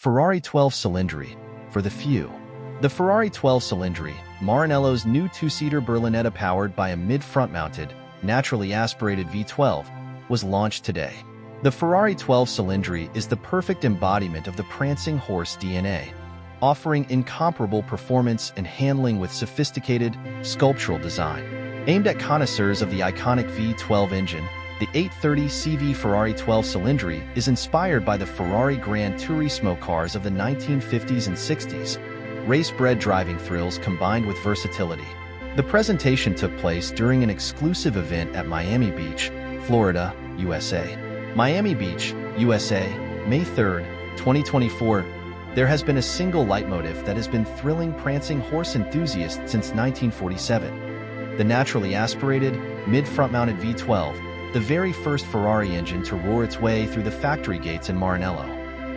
Ferrari 12Cilindri, for the few. The Ferrari 12Cilindri, Maranello's new two-seater berlinetta powered by a mid-front-mounted, naturally aspirated V12, was launched today. The Ferrari 12Cilindri is the perfect embodiment of the Prancing Horse DNA, offering incomparable performance and handling with sophisticated, sculptural design. Aimed at connoisseurs of the iconic V12 engine, the 830 CV Ferrari 12Cilindri is inspired by the Ferrari Gran Turismo cars of the 1950s and 60s, race-bred driving thrills combined with versatility. The presentation took place during an exclusive event at Miami Beach, Florida, USA. Miami Beach, USA, May 3, 2024. There has been a single leitmotif that has been thrilling prancing horse enthusiasts since 1947. The naturally aspirated, mid-front-mounted V12, the very first Ferrari engine to roar its way through the factory gates in Maranello.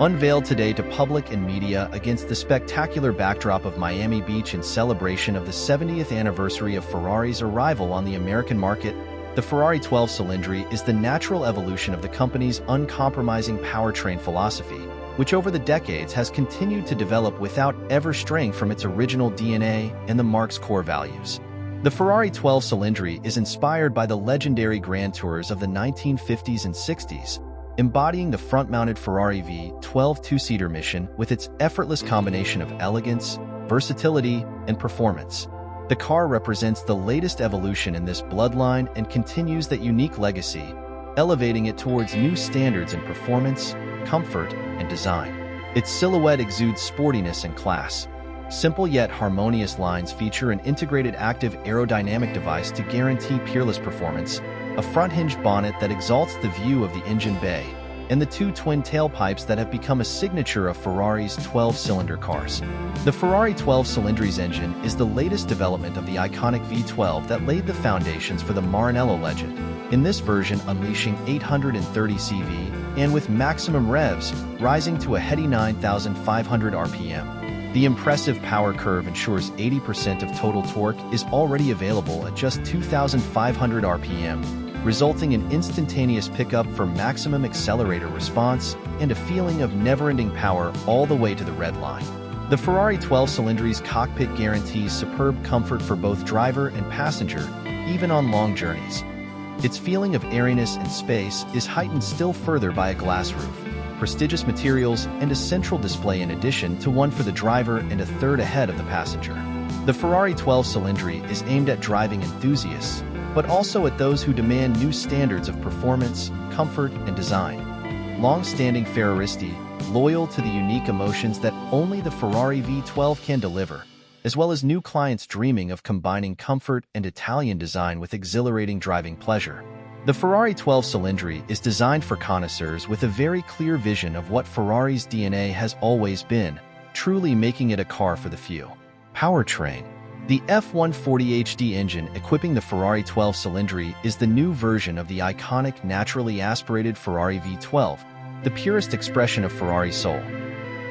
Unveiled today to public and media against the spectacular backdrop of Miami Beach in celebration of the 70th anniversary of Ferrari's arrival on the American market, the Ferrari 12Cilindri is the natural evolution of the company's uncompromising powertrain philosophy, which over the decades has continued to develop without ever straying from its original DNA and the marque's core values. The Ferrari 12Cilindri is inspired by the legendary Grand Tours of the 1950s and 60s, embodying the front-mounted Ferrari V12 two-seater mission with its effortless combination of elegance, versatility, and performance. The car represents the latest evolution in this bloodline and continues that unique legacy, elevating it towards new standards in performance, comfort, and design. Its silhouette exudes sportiness and class. Simple yet harmonious lines feature an integrated active aerodynamic device to guarantee peerless performance, a front-hinged bonnet that exalts the view of the engine bay, and the two twin tailpipes that have become a signature of Ferrari's 12-cylinder cars. The Ferrari 12Cilindri's engine is the latest development of the iconic V12 that laid the foundations for the Maranello legend, in this version unleashing 830 CV and with maximum revs rising to a heady 9,500 RPM. The impressive power curve ensures 80% of total torque is already available at just 2,500 RPM, resulting in instantaneous pickup for maximum accelerator response and a feeling of never-ending power all the way to the red line. The Ferrari 12Cilindri's cockpit guarantees superb comfort for both driver and passenger, even on long journeys. Its feeling of airiness and space is heightened still further by a glass roof, prestigious materials, and a central display in addition to one for the driver and a third ahead of the passenger. The Ferrari 12Cilindri is aimed at driving enthusiasts, but also at those who demand new standards of performance, comfort, and design. Long-standing Ferraristi, loyal to the unique emotions that only the Ferrari V12 can deliver, as well as new clients dreaming of combining comfort and Italian design with exhilarating driving pleasure. The Ferrari 12Cilindri is designed for connoisseurs with a very clear vision of what Ferrari's DNA has always been, truly making it a car for the few. Powertrain. The F140 HD engine equipping the Ferrari 12Cilindri is the new version of the iconic naturally aspirated Ferrari V12, the purest expression of Ferrari's soul.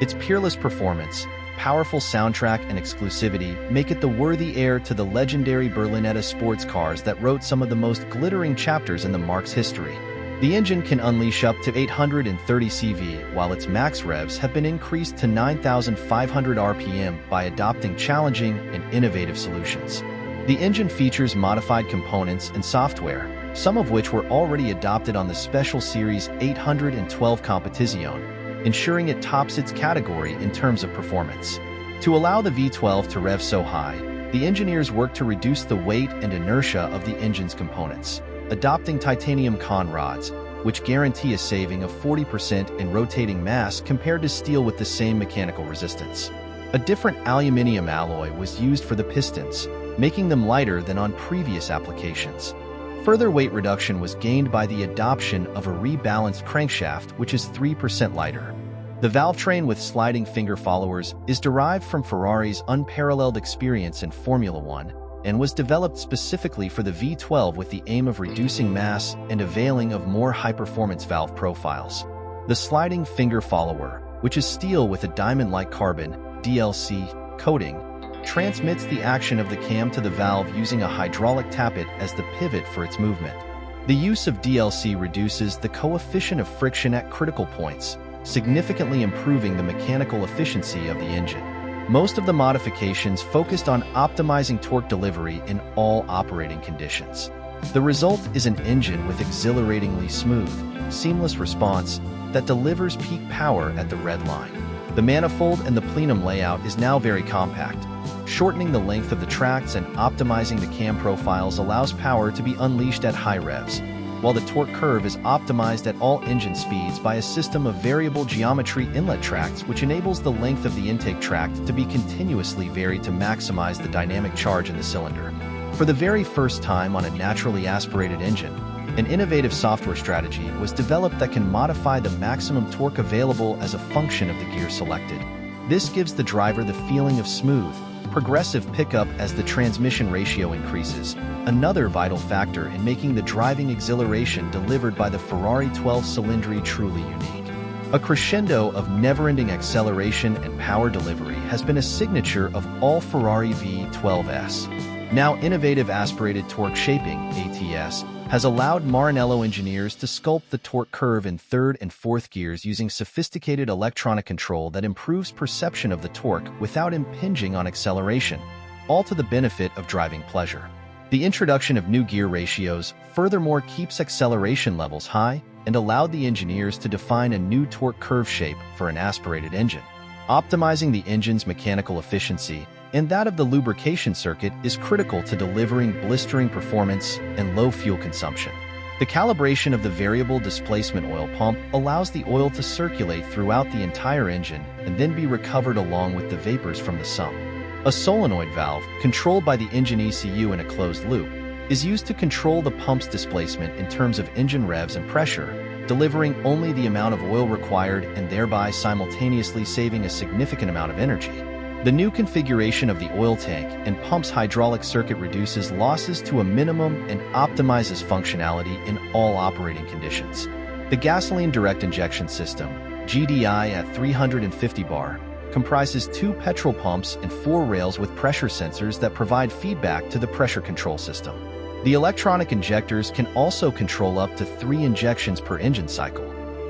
Its peerless performance, powerful soundtrack, and exclusivity make it the worthy heir to the legendary berlinetta sports cars that wrote some of the most glittering chapters in the marque's history. The engine can unleash up to 830 CV, while its max revs have been increased to 9,500 RPM by adopting challenging and innovative solutions. The engine features modified components and software, some of which were already adopted on the Special Series 812 Competizione, ensuring it tops its category in terms of performance. To allow the V12 to rev so high, the engineers worked to reduce the weight and inertia of the engine's components, adopting titanium con rods, which guarantee a saving of 40% in rotating mass compared to steel with the same mechanical resistance. A different aluminum alloy was used for the pistons, making them lighter than on previous applications. Further weight reduction was gained by the adoption of a rebalanced crankshaft, which is 3% lighter. The valve train with sliding finger followers is derived from Ferrari's unparalleled experience in Formula One and was developed specifically for the V12 with the aim of reducing mass and availing of more high-performance valve profiles. The sliding finger follower, which is steel with a diamond-like carbon DLC coating, transmits the action of the cam to the valve using a hydraulic tappet as the pivot for its movement. The use of DLC reduces the coefficient of friction at critical points, significantly improving the mechanical efficiency of the engine. Most of the modifications focused on optimizing torque delivery in all operating conditions. The result is an engine with exhilaratingly smooth, seamless response that delivers peak power at the red line. The manifold and the plenum layout is now very compact. Shortening the length of the tracts and optimizing the cam profiles allows power to be unleashed at high revs, while the torque curve is optimized at all engine speeds by a system of variable geometry inlet tracts, which enables the length of the intake tract to be continuously varied to maximize the dynamic charge in the cylinder. For the very first time on a naturally aspirated engine, an innovative software strategy was developed that can modify the maximum torque available as a function of the gear selected. This gives the driver the feeling of smooth, progressive pickup as the transmission ratio increases, another vital factor in making the driving exhilaration delivered by the Ferrari 12Cilindri truly unique. A crescendo of never-ending acceleration and power delivery has been a signature of all Ferrari V12s. Now, innovative aspirated torque shaping, ATS, has allowed Maranello engineers to sculpt the torque curve in third and fourth gears using sophisticated electronic control that improves perception of the torque without impinging on acceleration, all to the benefit of driving pleasure. The introduction of new gear ratios furthermore keeps acceleration levels high and allowed the engineers to define a new torque curve shape for an aspirated engine. Optimizing the engine's mechanical efficiency and that of the lubrication circuit is critical to delivering blistering performance and low fuel consumption. The calibration of the variable displacement oil pump allows the oil to circulate throughout the entire engine and then be recovered along with the vapors from the sump. A solenoid valve, controlled by the engine ECU in a closed loop, is used to control the pump's displacement in terms of engine revs and pressure, delivering only the amount of oil required and thereby simultaneously saving a significant amount of energy. The new configuration of the oil tank and pump's hydraulic circuit reduces losses to a minimum and optimizes functionality in all operating conditions. The gasoline direct injection system, GDI at 350 bar, comprises 2 petrol pumps and 4 rails with pressure sensors that provide feedback to the pressure control system. The electronic injectors can also control up to 3 injections per engine cycle.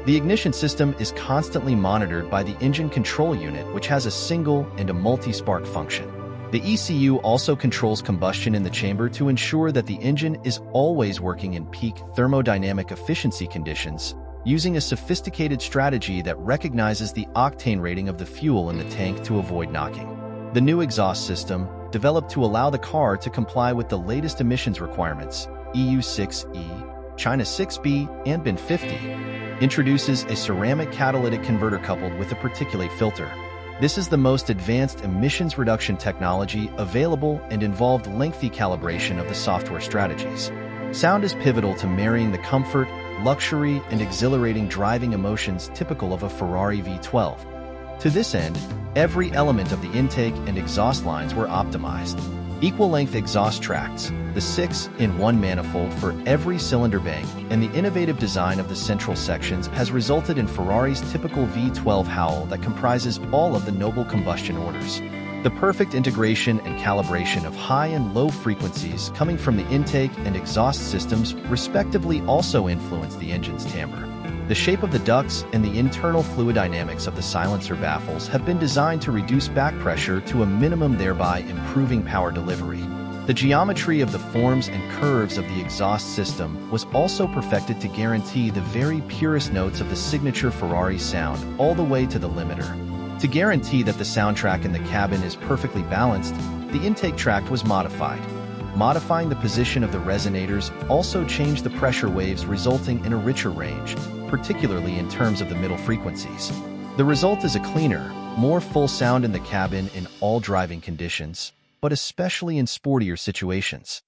The ignition system is constantly monitored by the engine control unit, which has a single and a multi-spark function. The ECU also controls combustion in the chamber to ensure that the engine is always working in peak thermodynamic efficiency conditions, using a sophisticated strategy that recognizes the octane rating of the fuel in the tank to avoid knocking. The new exhaust system, developed to allow the car to comply with the latest emissions requirements, EU 6E, China 6B, and BIN 50, introduces a ceramic catalytic converter coupled with a particulate filter. This is the most advanced emissions reduction technology available and involved lengthy calibration of the software strategies. Sound is pivotal to marrying the comfort, luxury, and exhilarating driving emotions typical of a Ferrari V12. To this end, every element of the intake and exhaust lines were optimized. Equal-length exhaust tracts, the 6-in-1 manifold for every cylinder bank, and the innovative design of the central sections has resulted in Ferrari's typical V12 howl that comprises all of the noble combustion orders. The perfect integration and calibration of high and low frequencies coming from the intake and exhaust systems respectively also influence the engine's timbre. The shape of the ducts and the internal fluid dynamics of the silencer baffles have been designed to reduce back pressure to a minimum, thereby improving power delivery. The geometry of the forms and curves of the exhaust system was also perfected to guarantee the very purest notes of the signature Ferrari sound all the way to the limiter. To guarantee that the soundtrack in the cabin is perfectly balanced, the intake tract was modified. Modifying the position of the resonators also changed the pressure waves, resulting in a richer range, particularly in terms of the middle frequencies. The result is a cleaner, more full sound in the cabin in all driving conditions, but especially in sportier situations.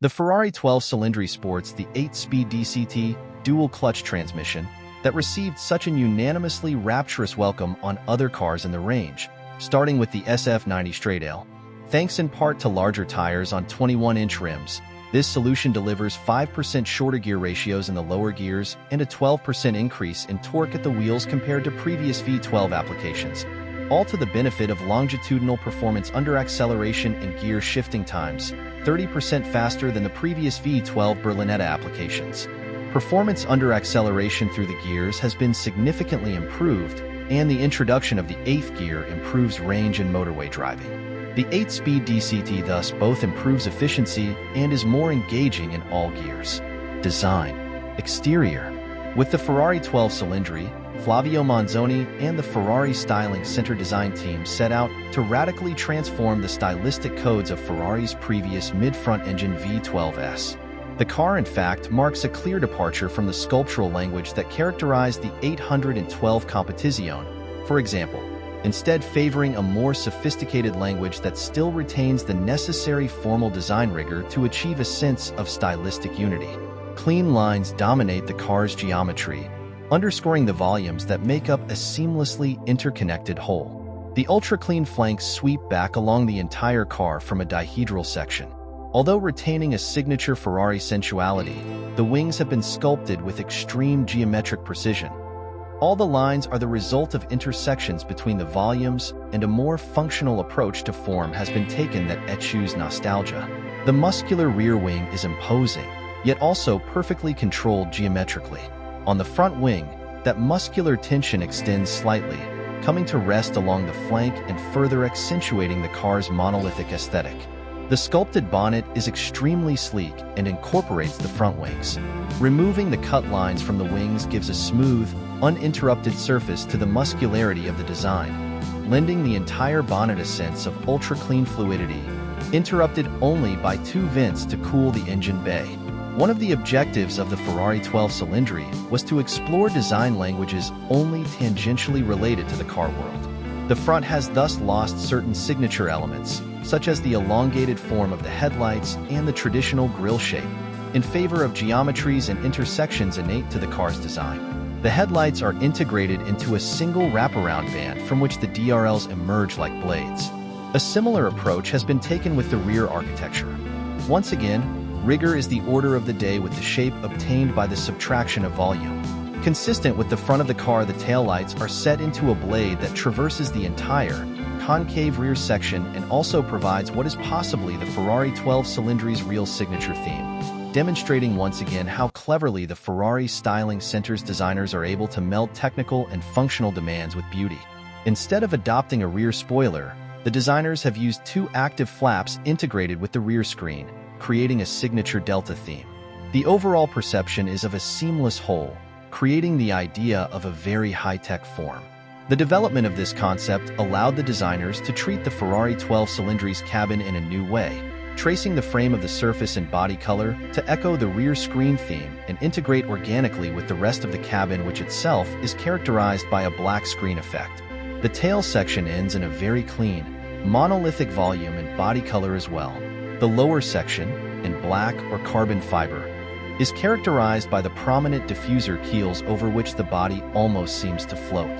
The Ferrari 12Cilindri sports the 8-speed DCT dual-clutch transmission that received such an unanimously rapturous welcome on other cars in the range, starting with the SF90 Straight-L. Thanks in part to larger tires on 21-inch rims, this solution delivers 5% shorter gear ratios in the lower gears and a 12% increase in torque at the wheels compared to previous V12 applications, all to the benefit of longitudinal performance under acceleration and gear shifting times, 30% faster than the previous V12 berlinetta applications. Performance under acceleration through the gears has been significantly improved, and the introduction of the 8th gear improves range and motorway driving. The 8-speed DCT thus both improves efficiency and is more engaging in all gears. Design. Exterior. With the Ferrari 12Cilindri, Flavio Monzoni and the Ferrari Styling Center design team set out to radically transform the stylistic codes of Ferrari's previous mid-front engine V12s. The car, in fact, marks a clear departure from the sculptural language that characterized the 812 Competizione, for example, instead favoring a more sophisticated language that still retains the necessary formal design rigor to achieve a sense of stylistic unity. Clean lines dominate the car's geometry, underscoring the volumes that make up a seamlessly interconnected whole. The ultra-clean flanks sweep back along the entire car from a dihedral section. Although retaining a signature Ferrari sensuality, the wings have been sculpted with extreme geometric precision. All the lines are the result of intersections between the volumes, and a more functional approach to form has been taken that eschews nostalgia. The muscular rear wing is imposing, yet also perfectly controlled geometrically. On the front wing, that muscular tension extends slightly, coming to rest along the flank and further accentuating the car's monolithic aesthetic. The sculpted bonnet is extremely sleek and incorporates the front wings. Removing the cut lines from the wings gives a smooth, uninterrupted surface to the muscularity of the design, lending the entire bonnet a sense of ultra-clean fluidity, interrupted only by 2 vents to cool the engine bay. One of the objectives of the Ferrari 12Cilindri was to explore design languages only tangentially related to the car world. The front has thus lost certain signature elements, such as the elongated form of the headlights and the traditional grille shape, in favor of geometries and intersections innate to the car's design. The headlights are integrated into a single wraparound band from which the DRLs emerge like blades. A similar approach has been taken with the rear architecture. Once again, rigor is the order of the day with the shape obtained by the subtraction of volume. Consistent with the front of the car, the taillights are set into a blade that traverses the entire, concave rear section and also provides what is possibly the Ferrari 12Cilindri's real signature theme, demonstrating once again how cleverly the Ferrari Styling Center's designers are able to meld technical and functional demands with beauty. Instead of adopting a rear spoiler, the designers have used 2 active flaps integrated with the rear screen, creating a signature delta theme. The overall perception is of a seamless whole, creating the idea of a very high-tech form. The development of this concept allowed the designers to treat the Ferrari 12Cilindri's cabin in a new way, tracing the frame of the surface and body color to echo the rear screen theme and integrate organically with the rest of the cabin, which itself is characterized by a black screen effect. The tail section ends in a very clean, monolithic volume and body color as well. The lower section, in black or carbon fiber, is characterized by the prominent diffuser keels over which the body almost seems to float.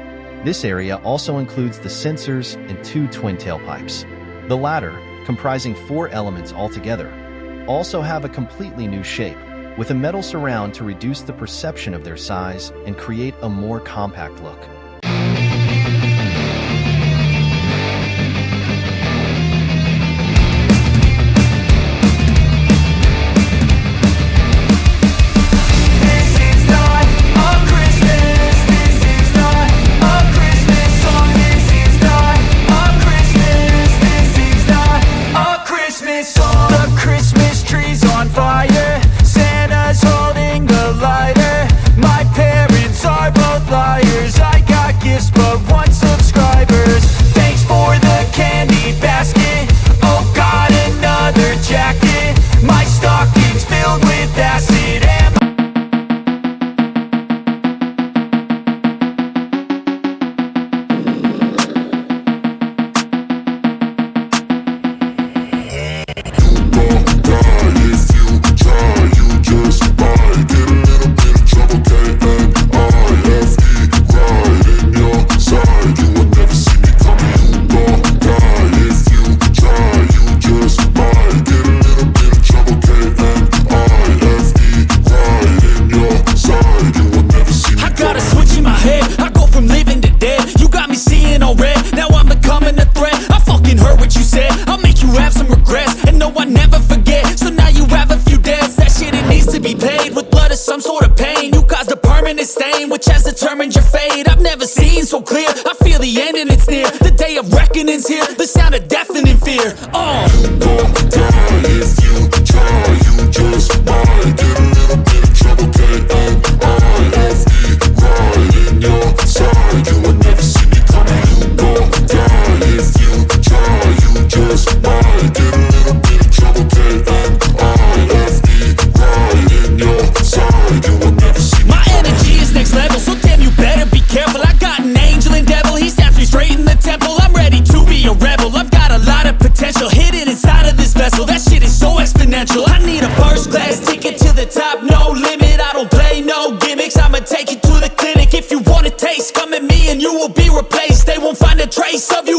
This area also includes the sensors and 2 twin tailpipes. The latter, comprising 4 elements altogether, also have a completely new shape, with a metal surround to reduce the perception of their size and create a more compact look. Some sort of pain. stain which has determined your fate. I've never seen so clear, I feel the end and it's near. The day of reckoning's here, the sound of deafening fear. You gon' die if you try, you just might get a little bit of trouble, K-N-I-F-E, right in your side, you will never see me coming. You gon' die if you try, you just might get a little bit of trouble, K-N-I-F-E, right in your side, you will never see me My coming. energy is next level, so damn you better be careful. I got an angel and devil, he stabs me straight in the temple. I'm ready to be a rebel, I've got a lot of potential hidden inside of this vessel. That shit is so exponential. I need a first class ticket to the top, no limit. I don't play no gimmicks, I'ma take you to the clinic. If you want a taste, come at me and you will be replaced. They won't find a trace of you